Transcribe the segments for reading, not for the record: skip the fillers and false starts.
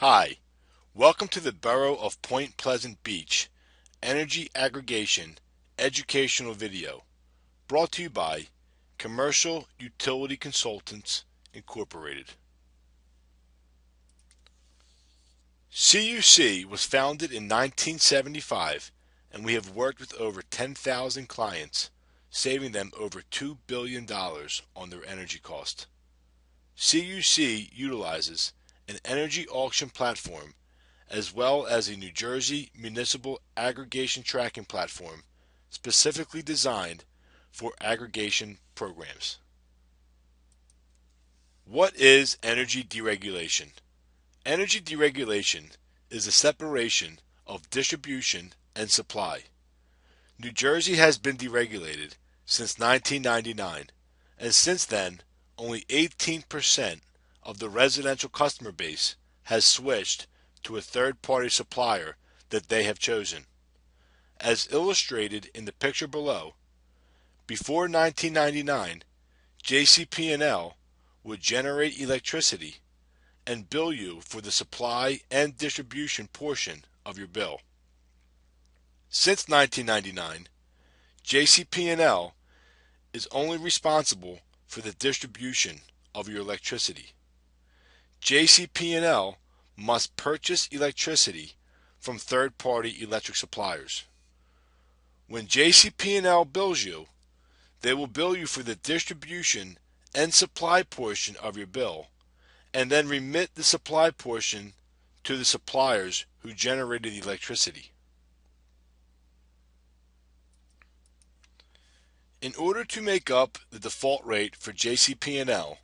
Hi, welcome to the Borough of Point Pleasant Beach Energy Aggregation educational video brought to you by Commercial Utility Consultants Incorporated. CUC was founded in 1975 and we have worked with over 10,000 clients, saving them over $2 billion on their energy cost. CUC utilizes an energy auction platform as well as a New Jersey municipal aggregation tracking platform specifically designed for aggregation programs. What is energy deregulation? Energy deregulation is the separation of distribution and supply. New Jersey has been deregulated since 1999, and since then, only 18% of the residential customer base has switched to a third-party supplier that they have chosen. As illustrated in the picture below, before 1999, JCP&L would generate electricity and bill you for the supply and distribution portion of your bill. Since 1999, JCP&L is only responsible for the distribution of your electricity. JCP&L must purchase electricity from third-party electric suppliers. When JCP&L bills you, they will bill you for the distribution and supply portion of your bill, and then remit the supply portion to the suppliers who generated the electricity. In order to make up the default rate for JCP&L,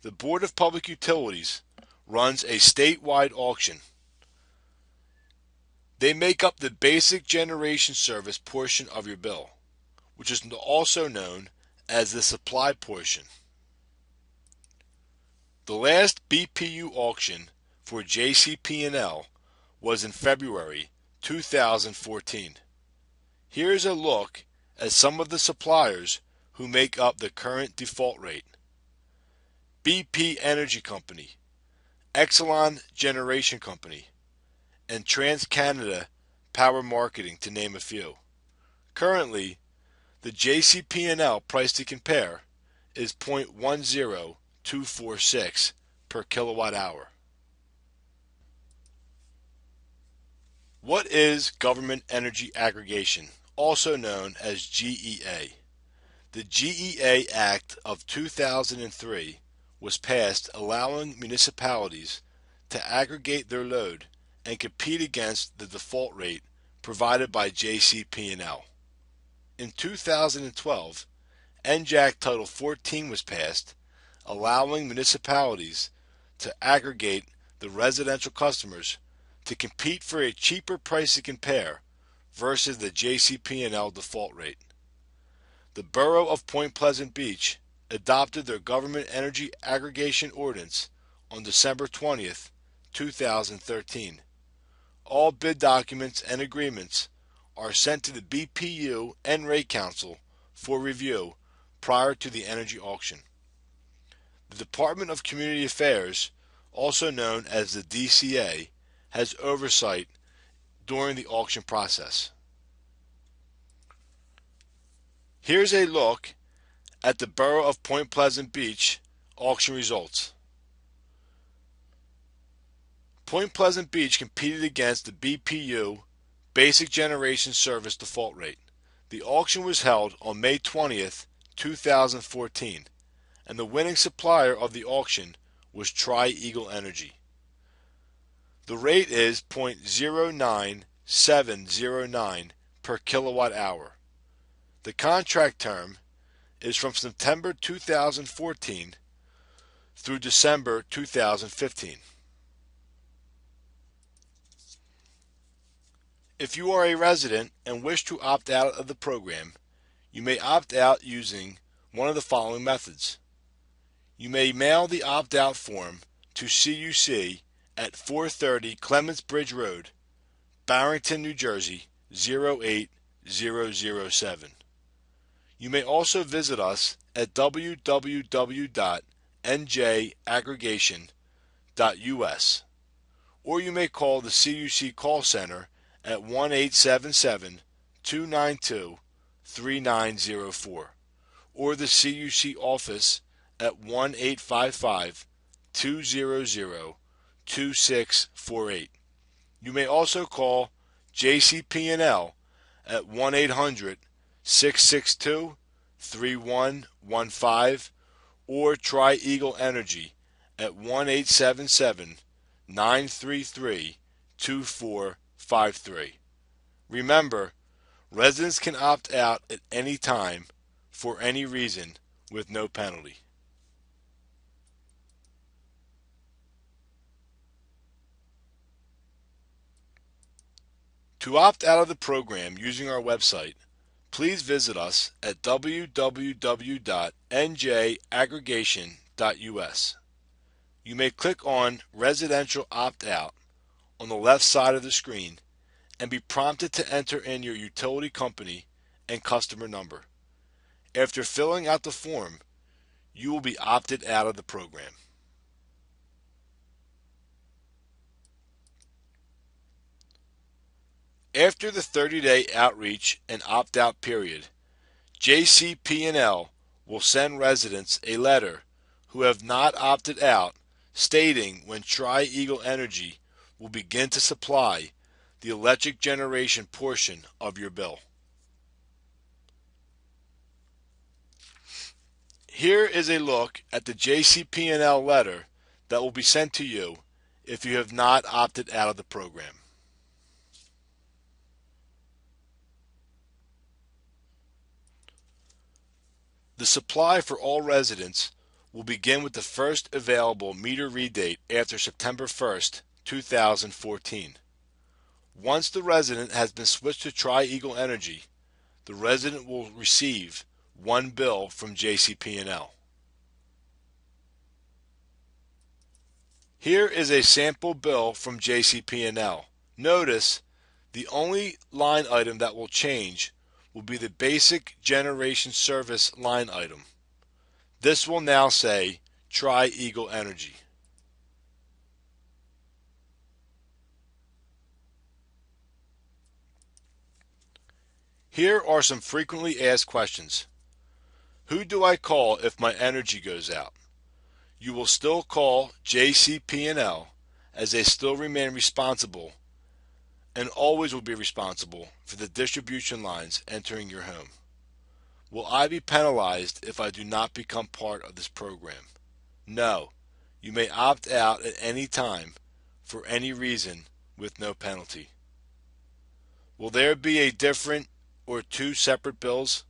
the Board of Public Utilities runs a statewide auction. They make up the basic generation service portion of your bill, which is also known as the supply portion. The last BPU auction for JCP&L was in February 2014. Here is a look at some of the suppliers who make up the current default rate. BP Energy Company, Exelon Generation Company, and TransCanada Power Marketing, to name a few. Currently, the JCP&L price to compare is 0.10246 per kilowatt hour. What is Government Energy Aggregation, also known as GEA? The GEA Act of 2003 was passed allowing municipalities to aggregate their load and compete against the default rate provided by JCP&L. In 2012, NJAC Title 14 was passed, allowing municipalities to aggregate the residential customers to compete for a cheaper price to compare versus the JCP&L default rate. The Borough of Point Pleasant Beach adopted their Government Energy Aggregation Ordinance on December 20th, 2013. All bid documents and agreements are sent to the BPU and Rate Council for review prior to the energy auction. The Department of Community Affairs, also known as the DCA, has oversight during the auction process. Here's a look at the Borough of Point Pleasant Beach auction results. Point Pleasant Beach competed against the BPU Basic Generation Service default rate. The auction was held on May 20th, 2014, and the winning supplier of the auction was Tri-Eagle Energy. The rate is 0.09709 per kilowatt hour. The contract term is from September 2014 through December 2015. If you are a resident and wish to opt out of the program, you may opt out using one of the following methods. You may mail the opt-out form to CUC at 430 Clements Bridge Road, Barrington, New Jersey 08007. You may also visit us at www.njaggregation.us or you may call the CUC call center at 1-877-292-3904 or the CUC office at 1-855-200-2648. You may also call JCP&L at 1-800-662-3115 or Tri Eagle Energy at 1-877-933-2453. Remember, residents can opt out at any time for any reason with no penalty. To opt out of the program using our website, please visit us at www.njaggregation.us. You may click on Residential Opt-out on the left side of the screen and be prompted to enter in your utility company and customer number. After filling out the form, you will be opted out of the program. After the 30-day outreach and opt-out period, JCP&L will send residents a letter who have not opted out stating when Tri Eagle Energy will begin to supply the electric generation portion of your bill. Here is a look at the JCP&L letter that will be sent to you if you have not opted out of the program. The supply for all residents will begin with the first available meter read date after September 1st, 2014. Once the resident has been switched to Tri Eagle Energy, the resident will receive one bill from JCP&L. Here is a sample bill from JCP&L. Notice the only line item that will change will be the basic generation service line item. This will now say Tri Eagle Energy. Here are some frequently asked questions. Who do I call if my energy goes out? You will still call JCP&L as they still remain responsible and always will be responsible for the distribution lines entering your home. Will I be penalized if I do not become part of this program? No. You may opt out at any time for any reason with no penalty. Will there be a different or two separate bills?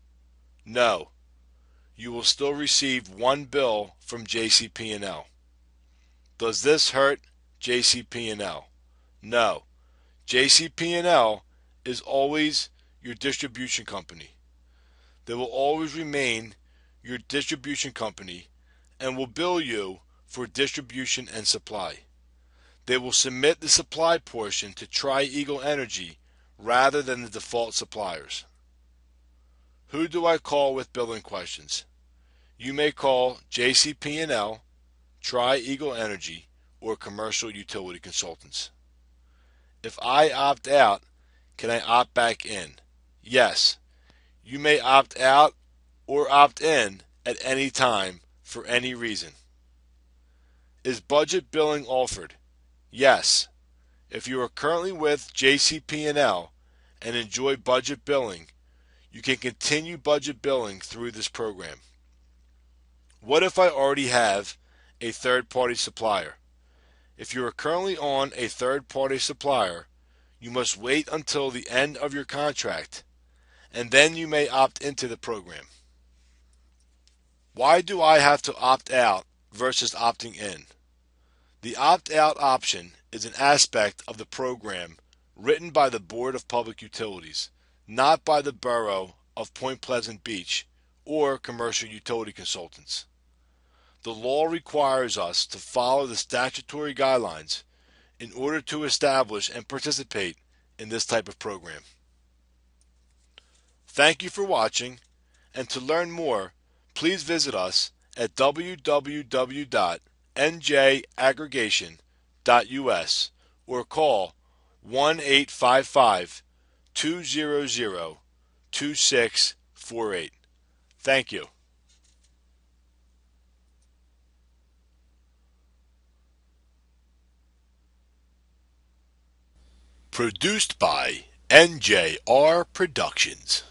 No. You will still receive one bill from JCP&L. Does this hurt JCP&L? No. JCP&L is always your distribution company. They will always remain your distribution company and will bill you for distribution and supply. They will submit the supply portion to Tri Eagle Energy rather than the default suppliers. Who do I call with billing questions? You may call JCP&L, Tri Eagle Energy, or Commercial Utility Consultants. If I opt out, can I opt back in? Yes. You may opt out or opt in at any time for any reason. Is budget billing offered? Yes. If you are currently with JCP&L and enjoy budget billing, you can continue budget billing through this program. What if I already have a third-party supplier? If you are currently on a third-party supplier, you must wait until the end of your contract, and then you may opt into the program. Why do I have to opt out versus opting in? The opt-out option is an aspect of the program written by the Board of Public Utilities, not by the Borough of Point Pleasant Beach or Commercial Utility Consultants. The law requires us to follow the statutory guidelines in order to establish and participate in this type of program. Thank you for watching, and to learn more, please visit us at www.njaggregation.us or call 1-855-200-2648. Thank you. Produced by NJR Productions.